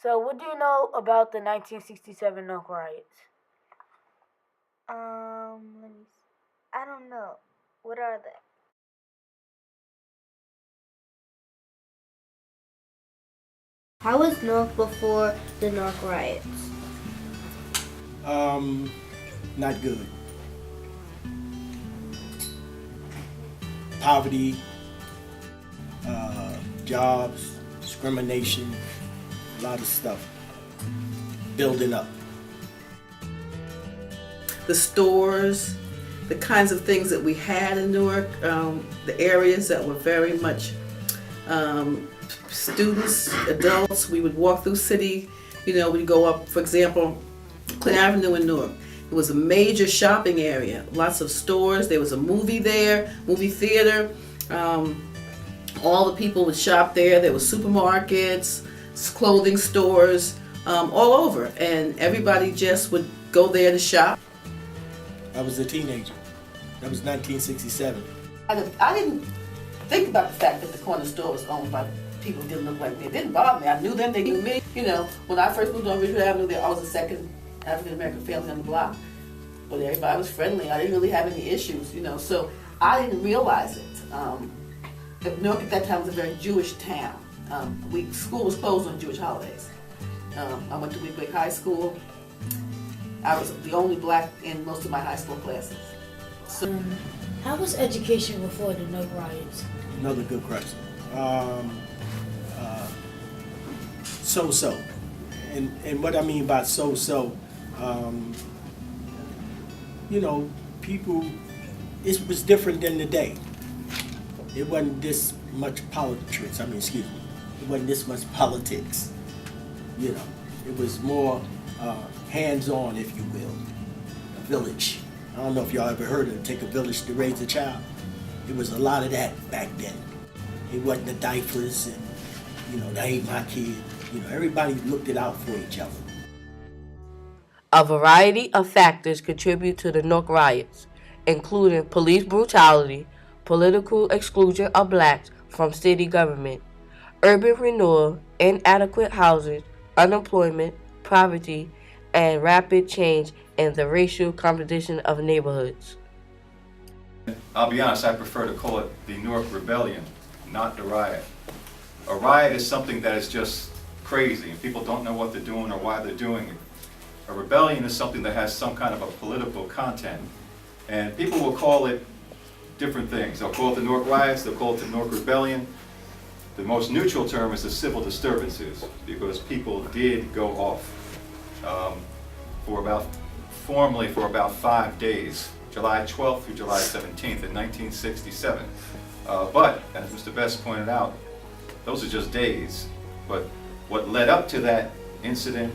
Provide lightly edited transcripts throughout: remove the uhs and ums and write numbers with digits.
So, what do you know about the 1967 Newark Riots? Let me. I don't know. What are they? How was Newark before the Newark riots? Um, Not good. Poverty, jobs, discrimination, a lot of stuff building up. The stores, the kinds of things that we had in Newark, the areas that were very much students, adults. We would walk through city, we'd go up, for example, Clinton Avenue in Newark. It was a major shopping area, lots of stores. There was a movie there, movie theater. All the people would shop there. There were supermarkets, clothing stores, all over, and everybody just would go there to shop. I was a teenager. That was 1967. I didn't think about the fact that the corner store was owned by people who didn't look like me. It didn't bother me. I knew them, they knew me. When I first moved on Ridgewood Avenue, I was the second African American family on the block. But everybody was friendly. I didn't really have any issues, so I didn't realize it. Newark at that time was a very Jewish town. School was closed on Jewish holidays. I went to Wheatley High School. I was the only black in most of my high school classes. So, How was education before the Newark Riots? Another good question. So-so. And what I mean by so-so, people, it was different than today. It wasn't this much politics. It wasn't this much politics. It was more hands-on, if you will. A village. I don't know if y'all ever heard of it, take a village to raise a child. It was a lot of that back then. It wasn't the diapers and, that ain't my kid. Everybody looked it out for each other. A variety of factors contribute to the Newark riots, including police brutality, political exclusion of blacks from city government, urban renewal, inadequate housing, unemployment, poverty, and rapid change in the racial composition of neighborhoods. I'll be honest, I prefer to call it the Newark Rebellion, not the riot. A riot is something that is just crazy and people don't know what they're doing or why they're doing it. A rebellion is something that has some kind of a political content, and people will call it different things. They'll call it the Newark Riots, they'll call it the Newark Rebellion. The most neutral term is the civil disturbances, because people did go off formally for about 5 days, July 12th through July 17th in 1967. But, as Mr. Best pointed out, those are just days. But what led up to that incident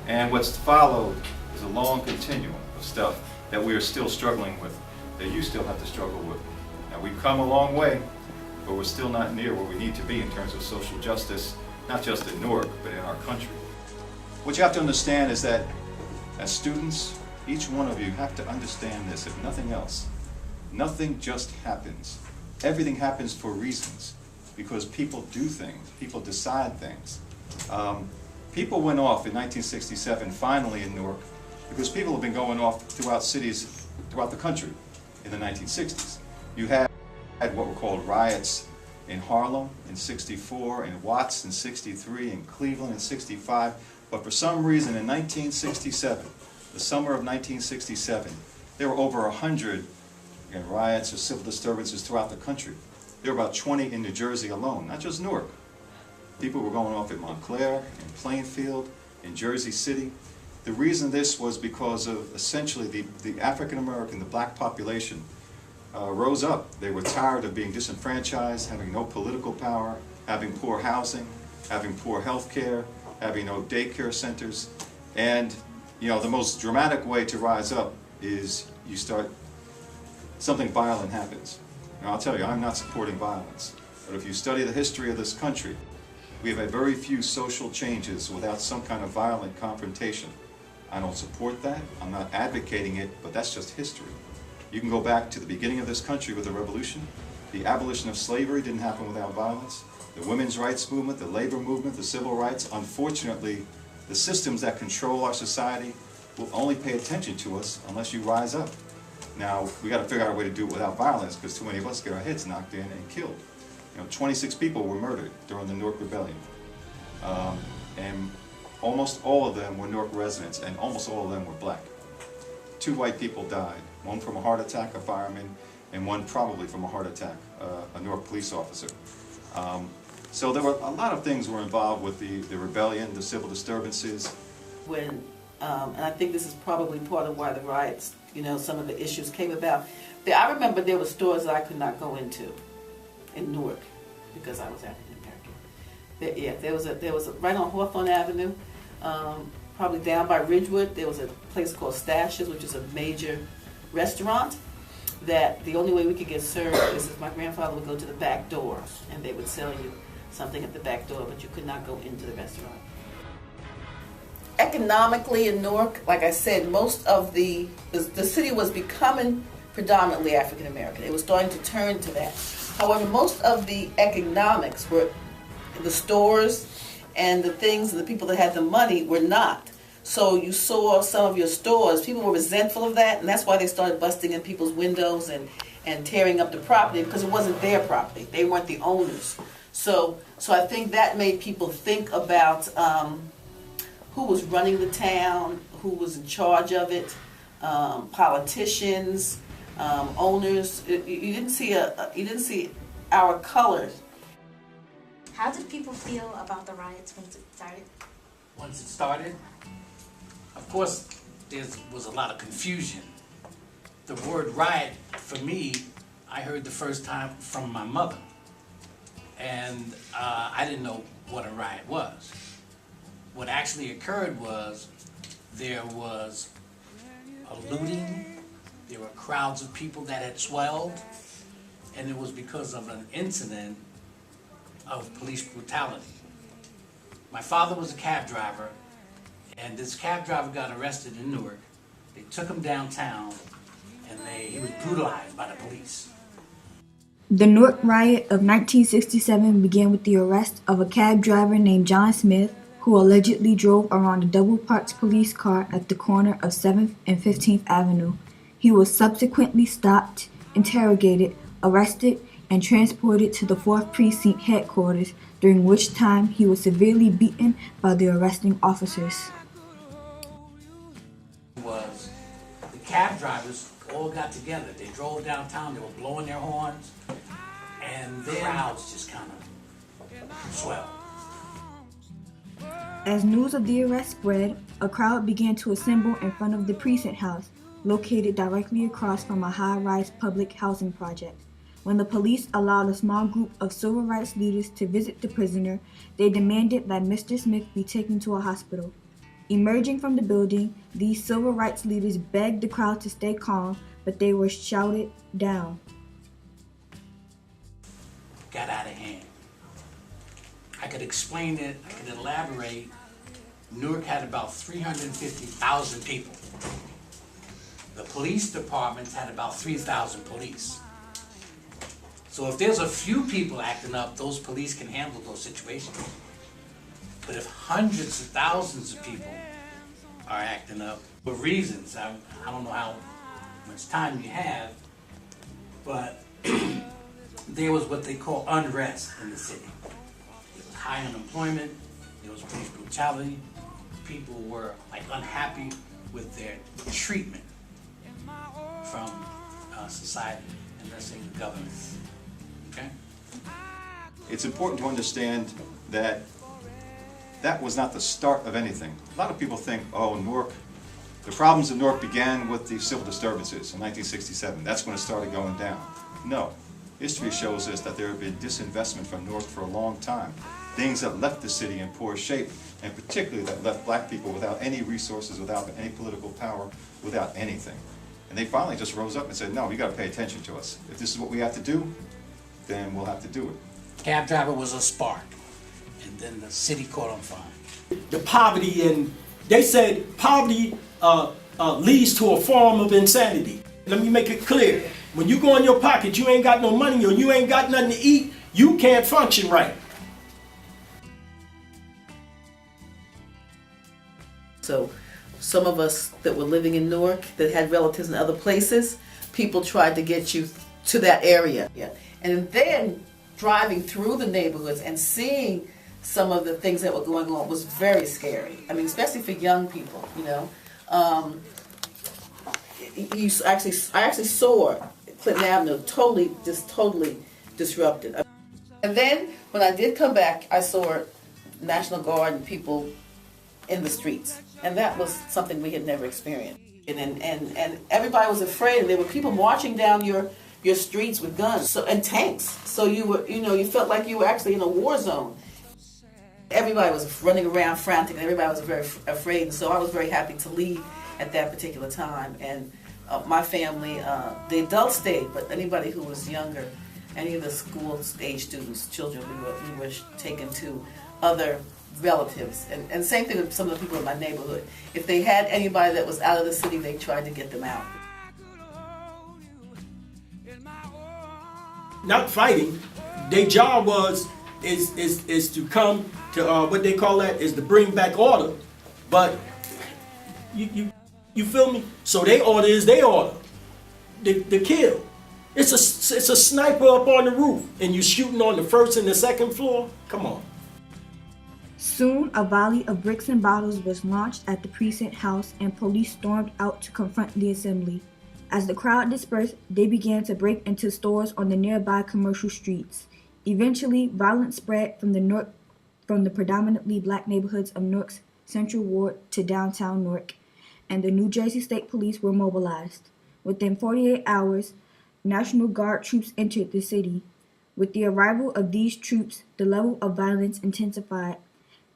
and what's followed is a long continuum of stuff that we are still struggling with, that you still have to struggle with. Now, we've come a long way, but we're still not near where we need to be in terms of social justice, not just in Newark, but in our country. What you have to understand is that as students, each one of you have to understand this, if nothing else. Nothing just happens. Everything happens for reasons, because people do things, people decide things. People went off in 1967, finally in Newark, because people have been going off throughout cities, throughout the country in the 1960s. You had what were called riots in Harlem in 64, in Watts in 63, in Cleveland in 65, but for some reason in 1967, the summer of 1967, there were over 100 riots or civil disturbances throughout the country. There were about 20 in New Jersey alone, not just Newark. People were going off in Montclair, in Plainfield, in Jersey City. The reason this was because of essentially the African American, the black population, rose up. They were tired of being disenfranchised, having no political power, having poor housing, having poor health care, having no daycare centers. And the most dramatic way to rise up is something violent happens. Now I'll tell you, I'm not supporting violence, but if you study the history of this country, we have had very few social changes without some kind of violent confrontation. I don't support that, I'm not advocating it, but that's just history. You can go back to the beginning of this country with the revolution, The abolition of slavery didn't happen without violence. The women's rights movement, the labor movement, the civil rights, unfortunately, the systems that control our society will only pay attention to us unless you rise up. Now, we got to figure out a way to do it without violence, because too many of us get our heads knocked in and killed. 26 people were murdered during the Newark Rebellion. And almost all of them were Newark residents, and almost all of them were black. 2 white people died, one from a heart attack, a fireman, and one probably from a heart attack, a Newark police officer. So there were a lot of things were involved with the rebellion, the civil disturbances. When, and I think this is probably part of why the riots, some of the issues came about. I remember there were stores that I could not go into in Newark because I was African American. There was a right on Hawthorne Avenue, probably down by Ridgewood. There was a place called Stashes, which is a major restaurant. That the only way we could get served is if my grandfather would go to the back door and they would sell you something at the back door, but you could not go into the restaurant. Economically in Newark, like I said, most of the city was becoming predominantly African American. It was starting to turn to that. However, most of the economics were the stores and the things and the people that had the money were not. So you saw some of your stores, people were resentful of that, and that's why they started busting in people's windows and tearing up the property, because it wasn't their property. They weren't the owners. So I think that made people think about who was running the town, who was in charge of it, politicians, owners. You didn't see our colors. How did people feel about the riots once it started? Once it started, of course, there was a lot of confusion. The word riot, for me, I heard the first time from my mother. And I didn't know what a riot was. What actually occurred was there was a looting, there were crowds of people that had swelled, and it was because of an incident of police brutality. My father was a cab driver, and this cab driver got arrested in Newark. They took him downtown, and he was brutalized by the police. The Newark Riot of 1967 began with the arrest of a cab driver named John Smith, who allegedly drove around a double-parked police car at the corner of 7th and 15th Avenue. He was subsequently stopped, interrogated, arrested, and transported to the 4th Precinct headquarters, during which time he was severely beaten by the arresting officers. The cab drivers all got together. They drove downtown, they were blowing their horns, and the crowds just kind of swelled. As news of the arrest spread, a crowd began to assemble in front of the precinct house, located directly across from a high-rise public housing project. When the police allowed a small group of civil rights leaders to visit the prisoner, they demanded that Mr. Smith be taken to a hospital. Emerging from the building, these civil rights leaders begged the crowd to stay calm, but they were shouted down. Got out of hand. I could explain it, I could elaborate. Newark had about 350,000 people. The police departments had about 3,000 police. So if there's a few people acting up, those police can handle those situations. But if hundreds of thousands of people are acting up for reasons, I don't know how much time you have, but there was what they call unrest in the city. There was high unemployment, there was police brutality, people were unhappy with their treatment from society, and let's say the government. Okay? It's important to understand that that was not the start of anything. A lot of people think, oh, Newark, the problems in Newark began with the civil disturbances in 1967. That's when it started going down. No. History shows us that there have been disinvestment from Newark for a long time. Things that left the city in poor shape, and particularly that left black people without any resources, without any political power, without anything. And they finally just rose up and said, no, you got to pay attention to us. If this is what we have to do, then we'll have to do it. Cab driver was a spark, and then the city caught on fire. The poverty, and they said poverty leads to a form of insanity. Let me make it clear. When you go in your pocket, you ain't got no money or you ain't got nothing to eat, you can't function right. So some of us that were living in Newark that had relatives in other places, people tried to get you to that area. Yeah. And then driving through the neighborhoods and seeing some of the things that were going on was very scary. I mean, especially for young people, you know. I actually saw Clinton Avenue totally disrupted. And then when I did come back, I saw National Guard and people in the streets, and that was something we had never experienced. And everybody was afraid, and there were people marching down your streets with guns and tanks. So you felt like you were actually in a war zone. Everybody was running around frantic, and everybody was very afraid. And so I was very happy to leave at that particular time. And my family, the adults stayed, but anybody who was younger, any of the school-age students, children, we were taken to other relatives. And same thing with some of the people in my neighborhood. If they had anybody that was out of the city, they tried to get them out. Not fighting. Their job is to come to what they call that is to bring back order. But you feel me? So their order is their order. The kill. It's a sniper up on the roof, and you shooting on the first and the second floor. Come on. Soon, a volley of bricks and bottles was launched at the precinct house, and police stormed out to confront the assembly. As the crowd dispersed, they began to break into stores on the nearby commercial streets. Eventually, violence spread from the predominantly black neighborhoods of Newark's Central Ward to downtown Newark, and the New Jersey State Police were mobilized. Within 48 hours, National Guard troops entered the city. With the arrival of these troops, the level of violence intensified.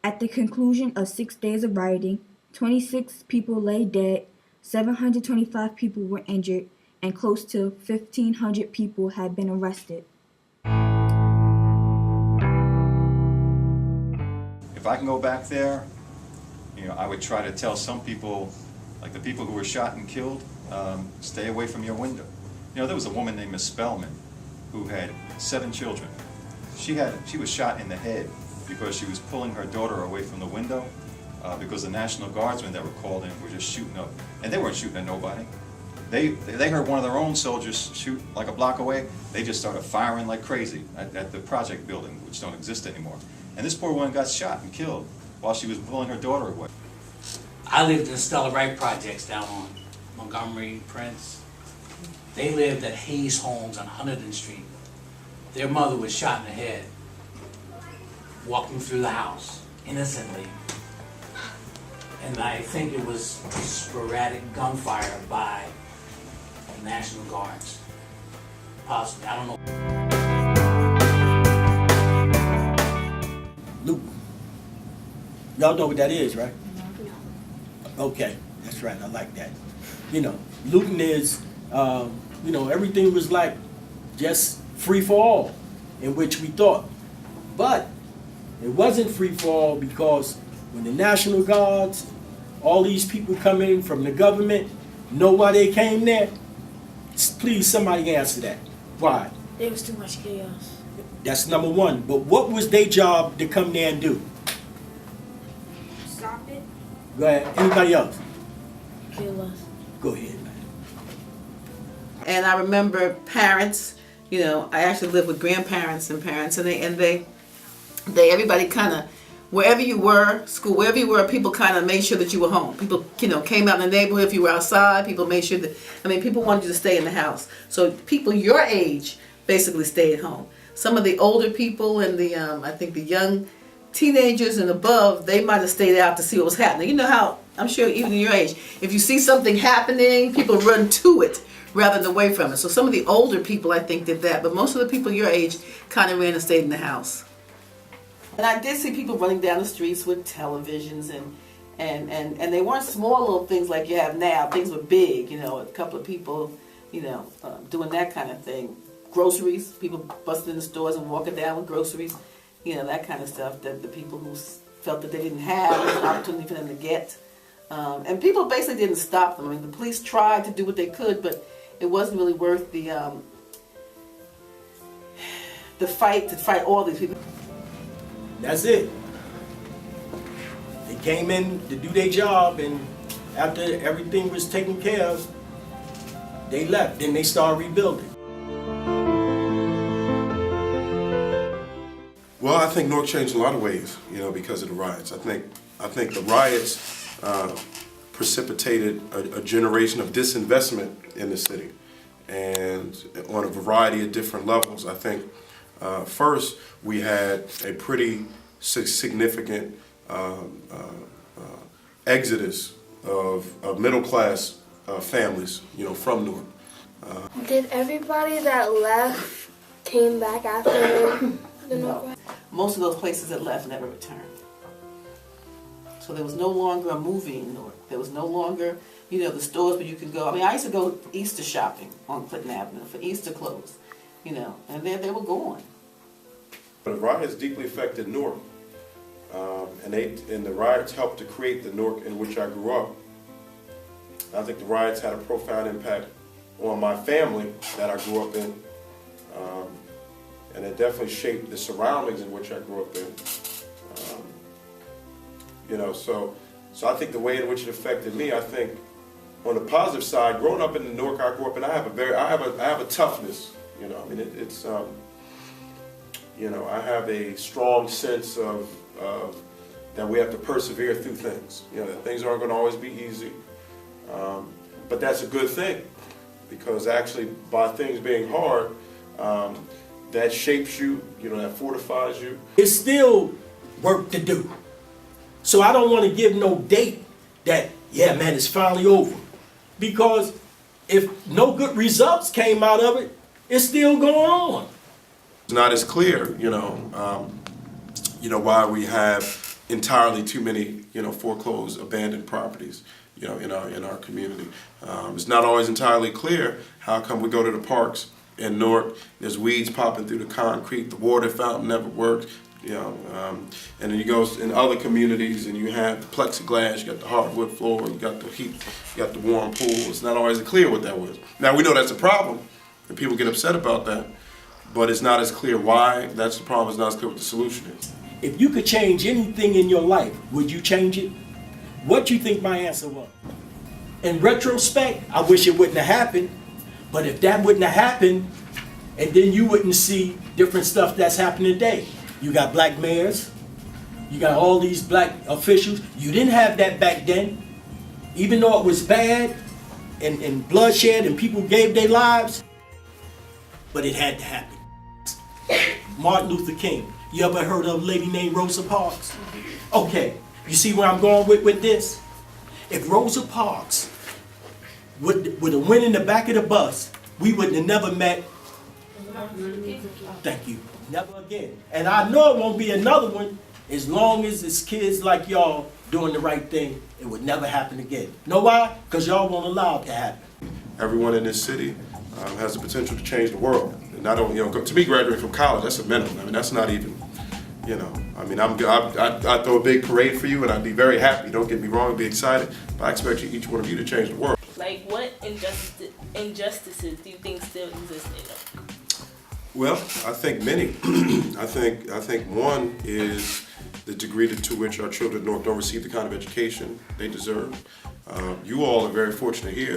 At the conclusion of 6 days of rioting, 26 people lay dead, 725 people were injured, and close to 1,500 people had been arrested. If I can go back there, I would try to tell some people, like the people who were shot and killed, stay away from your window. There was a woman named Miss Spellman who had 7 children. She was shot in the head because she was pulling her daughter away from the window because the National Guardsmen that were called in were just shooting up. And they weren't shooting at nobody. They heard one of their own soldiers shoot like a block away. They just started firing like crazy at the project building, which don't exist anymore. And this poor woman got shot and killed while she was pulling her daughter away. I lived in Stella Wright projects down on Montgomery, Prince. They lived at Hayes Homes on 100th Street. Their mother was shot in the head, walking through the house, innocently. And I think it was sporadic gunfire by the National Guards. Possibly, I don't know. Loot. Y'all know what that is, right? Okay, that's right, I like that. Looting is, everything was like just free for all, in which we thought. But it wasn't free for all because when the National Guards, all these people come in from the government, know why they came there? Please, somebody answer that. Why? There was too much chaos. That's number one. But what was their job to come there and do? Stop it. Go ahead. Anybody else? Kill us. Go ahead, man. And I remember parents, I actually lived with grandparents and parents, and they everybody kind of, wherever you were, school, wherever you were, people kind of made sure that you were home. People, came out in the neighborhood. If you were outside, people made sure that, people wanted you to stay in the house. So people your age basically stayed home. Some of the older people and I think the young teenagers and above, they might have stayed out to see what was happening. You know how, I'm sure even in your age, if you see something happening, people run to it rather than away from it. So some of the older people, I think, did that, but most of the people your age kind of ran and stayed in the house. And I did see people running down the streets with televisions, and they weren't small little things like you have now. Things were big, a couple of people, doing that kind of thing. Groceries, people busting in the stores and walking down with groceries, that kind of stuff that the people who felt that they didn't have an opportunity for them to get. And people basically didn't stop them. The police tried to do what they could, but it wasn't really worth the fight to fight all these people. That's it. They came in to do their job, and after everything was taken care of, they left. Then they started rebuilding. Well, I think Newark changed in a lot of ways, because of the riots. I think the riots precipitated a generation of disinvestment in the city, and on a variety of different levels. I think first we had a pretty significant exodus of middle-class families, from Newark. Did everybody that left came back after the North Riot? Most of those places that left never returned. So there was no longer a movie in Newark. There was no longer, the stores where you could go. I mean, I used to go Easter shopping on Clinton Avenue for Easter clothes, and they were gone. The riots deeply affected Newark, and the riots helped to create the Newark in which I grew up. I think the riots had a profound impact on my family that I grew up in, and it definitely shaped the surroundings in which I grew up in. So I think the way in which it affected me, I think on the positive side, growing up in the Newark I grew up in, I have a toughness. I have a strong sense of that we have to persevere through things. That things aren't going to always be easy, but that's a good thing, because actually by things being hard, that shapes you. That fortifies you. It's still work to do. So I don't want to give no date that, yeah, man, it's finally over. Because if no good results came out of it, it's still going on. It's not as clear, why we have entirely too many, foreclosed, abandoned properties, in our community. It's not always entirely clear how come we go to the parks in Newark, there's weeds popping through the concrete, the water fountain never works, and then you go in other communities and you have the plexiglass, you got the hardwood floor, you got the heat, you got the warm pool. It's not always clear what that was. Now we know that's a problem, and people get upset about that, but it's not as clear why that's the problem. It's not as clear what the solution is. If you could change anything in your life, would you change it? What do you think my answer was? In retrospect, I wish it wouldn't have happened, but if that wouldn't have happened, and then you wouldn't see different stuff that's happening today. You got black mayors, you got all these black officials. You didn't have that back then. Even though it was bad and bloodshed and people gave their lives, but it had to happen. Martin Luther King. You ever heard of a lady named Rosa Parks? Okay, you see where I'm going with this? If Rosa Parks would have went in the back of the bus, we would have never met. Thank you. Never again. And I know it won't be another one as long as it's kids like y'all doing the right thing. It would never happen again. Know why? Because y'all won't allow it to happen. Everyone in this city has the potential to change the world. And not only, to me, graduating from college, that's a minimum. I mean, that's not even, I throw a big parade for you, and I'd be very happy. Don't get me wrong, I'd be excited. But I expect each one of you to change the world. Like, what injustices do you think still exist in Newark? Well, I think many. I think one is the degree to which our children in Newark don't receive the kind of education they deserve. You all are very fortunate here.